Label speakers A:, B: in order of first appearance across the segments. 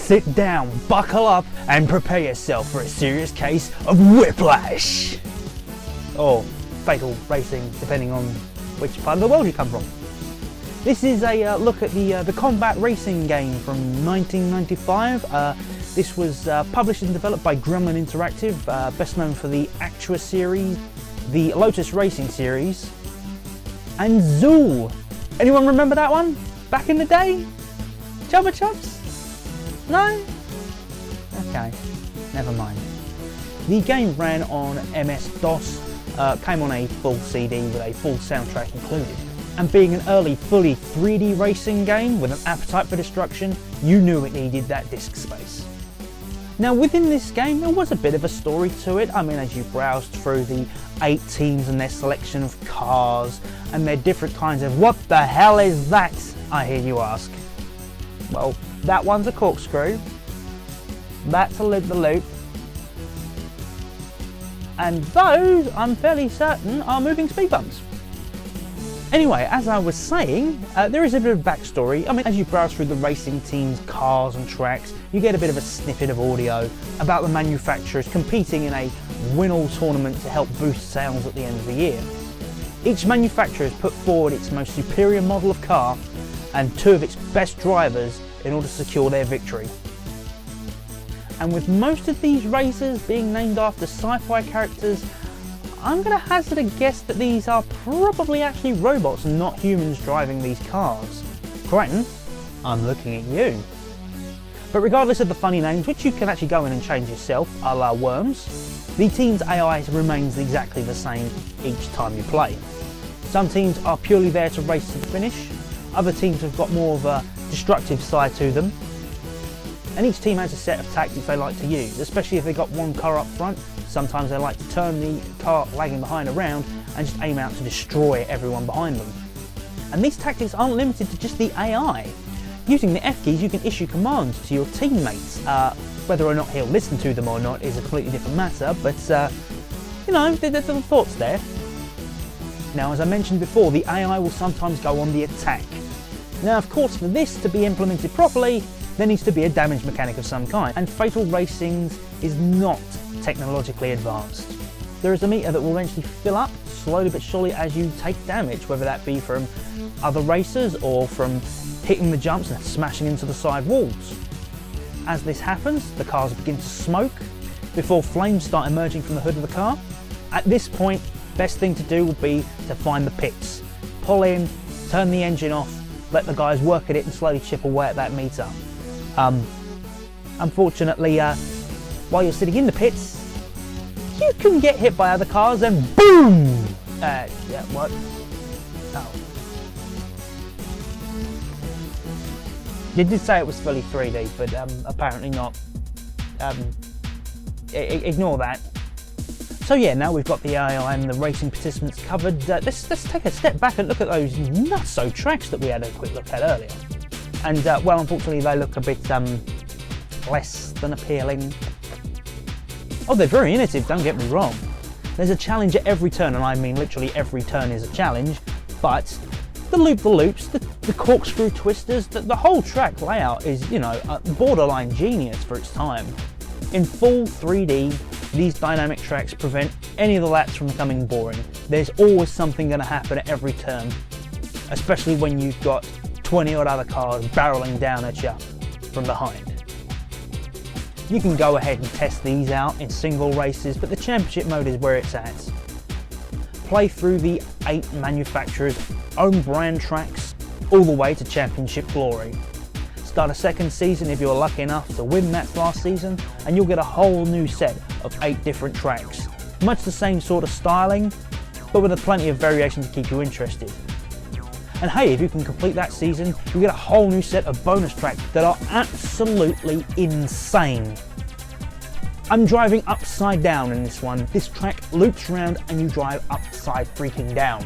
A: sit down, buckle up, and prepare yourself for a serious case of whiplash. Or fatal racing, depending on which part of the world you come from. This is a look at the combat racing game from 1995. This was published and developed by Gremlin Interactive, best known for the Actua series, the Lotus Racing series, and Zool. Anyone remember that one? Back in the day? Chubba Chubs? No? Okay, never mind. The game ran on MS-DOS, came on a full CD with a full soundtrack included. And being an early fully 3D racing game with an appetite for destruction, you knew it needed that disk space. Now within this game there was a bit of a story to it. I mean, as you browsed through the 8 teams and their selection of cars and their different kinds of "what the hell is that?" I hear you ask. Well, that one's a corkscrew, that's a loop-the-loop, and those, I'm fairly certain, are moving speed bumps. Anyway, as I was saying, there is a bit of backstory. I mean, as you browse through the racing teams, cars and tracks, you get a bit of a snippet of audio about the manufacturers competing in a win-all tournament to help boost sales at the end of the year. Each manufacturer has put forward its most superior model of car and 2 of its best drivers in order to secure their victory. And with most of these racers being named after sci-fi characters, I'm going to hazard a guess that these are probably actually robots and not humans driving these cars. Crichton, I'm looking at you. But regardless of the funny names, which you can actually go in and change yourself, a la Worms, the team's AI remains exactly the same each time you play. Some teams are purely there to race to the finish, other teams have got more of a destructive side to them, and each team has a set of tactics they like to use, especially if they've got one car up front. Sometimes they like to turn the car lagging behind around and just aim out to destroy everyone behind them. And these tactics aren't limited to just the AI. Using the F keys you can issue commands to your teammates. Whether or not he'll listen to them or not is a completely different matter, but you know, there's the thoughts there. Now, as I mentioned before, the AI will sometimes go on the attack. Now of course, for this to be implemented properly, there needs to be a damage mechanic of some kind, and Fatal Racing's is not technologically advanced. There is a meter that will eventually fill up slowly but surely as you take damage, whether that be from other racers or from hitting the jumps and smashing into the side walls. As this happens, the cars begin to smoke before flames start emerging from the hood of the car. At this point, best thing to do would be to find the pits. Pull in, turn the engine off, let the guys work at it and slowly chip away at that meter. Unfortunately, while you're sitting in the pits, you can get hit by other cars and boom! Yeah, what? Oh. You did say it was fully 3D, but apparently not. Ignore that. So yeah, now we've got the AI and the racing participants covered. Let's take a step back and look at those nutso tracks that we had a quick look at earlier. And well, unfortunately they look a bit less than appealing. Oh, they're very innovative, don't get me wrong. There's a challenge at every turn, and I mean literally every turn is a challenge, but the loop-the-loops, the corkscrew twisters, the whole track layout is, you know, borderline genius for its time. In full 3D, these dynamic tracks prevent any of the laps from becoming boring. There's always something going to happen at every turn, especially when you've got 20 odd other cars barreling down at you from behind. You can go ahead and test these out in single races, but the championship mode is where it's at. Play through the 8 manufacturers' own brand tracks all the way to championship glory. Start a second season if you're lucky enough to win that last season, and you'll get a whole new set of 8 different tracks. Much the same sort of styling, but with plenty of variation to keep you interested. And hey, if you can complete that season, you get a whole new set of bonus tracks that are absolutely insane. I'm driving upside down in this one. This track loops around and you drive upside freaking down.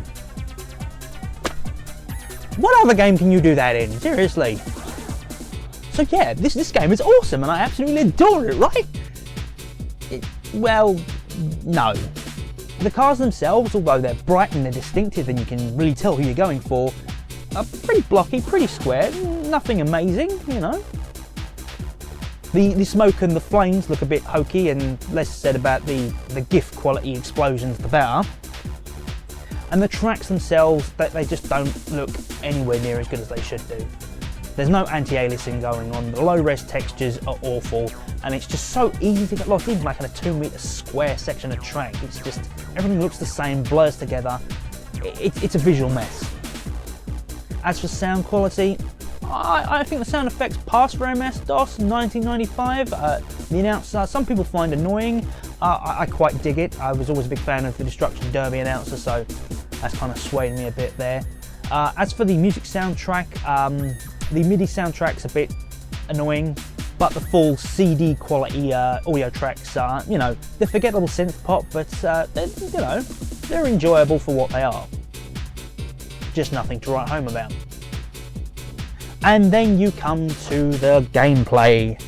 A: What other game can you do that in? Seriously. So yeah, this game is awesome and I absolutely adore it, right? Well, no. The cars themselves, although they're bright and they're distinctive and you can really tell who you're going for, are pretty blocky, pretty square, nothing amazing, you know. The smoke and the flames look a bit hokey, and less said about the GIF quality explosions the better. And the tracks themselves, they just don't look anywhere near as good as they should do. There's no anti-aliasing going on, the low-res textures are awful, and it's just so easy to get lost, even like in a 2-meter square section of track. It's just, everything looks the same, blurs together. It's a visual mess. As for sound quality, I think the sound effects pass for MS-DOS in 1995. The announcer, some people find annoying. I quite dig it. I was always a big fan of the Destruction Derby announcer, so that's kind of swayed me a bit there. As for the music soundtrack, the MIDI soundtrack's a bit annoying, but the full CD quality audio tracks are, you know, they're forgettable synth pop, but they're enjoyable for what they are. Just nothing to write home about. And then you come to the gameplay.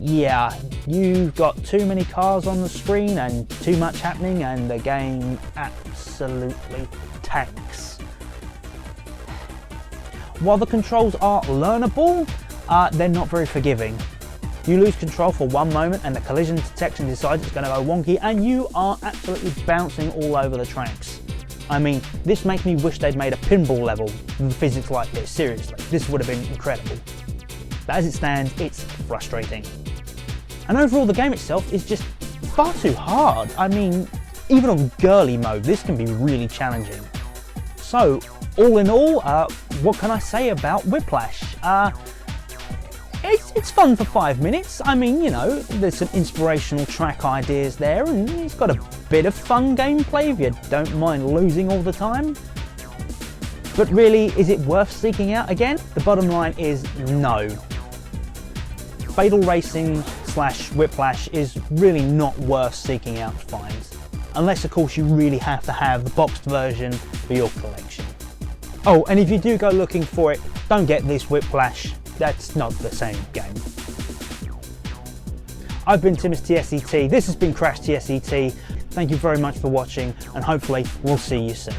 A: Yeah, you've got too many cars on the screen and too much happening, and the game absolutely tanks. While the controls are learnable, they're not very forgiving. You lose control for one moment and the collision detection decides it's going to go wonky, and you are absolutely bouncing all over the tracks. I mean, this makes me wish they'd made a pinball level with physics like this, seriously. This would have been incredible. But as it stands, it's frustrating. And overall, the game itself is just far too hard. I mean, even on girly mode, this can be really challenging. So, all in all, what can I say about Whiplash? It's fun for 5 minutes. I mean, you know, there's some inspirational track ideas there, and it's got a bit of fun gameplay if you don't mind losing all the time. But really, is it worth seeking out again? The bottom line is no. Fatal Racing / Whiplash is really not worth seeking out to find. Unless, of course, you really have to have the boxed version for your collection. Oh, and if you do go looking for it, don't get this Whiplash. That's not the same game. I've been Tim's T.S.E.T. This has been Crash T.S.E.T. Thank you very much for watching, and hopefully we'll see you soon.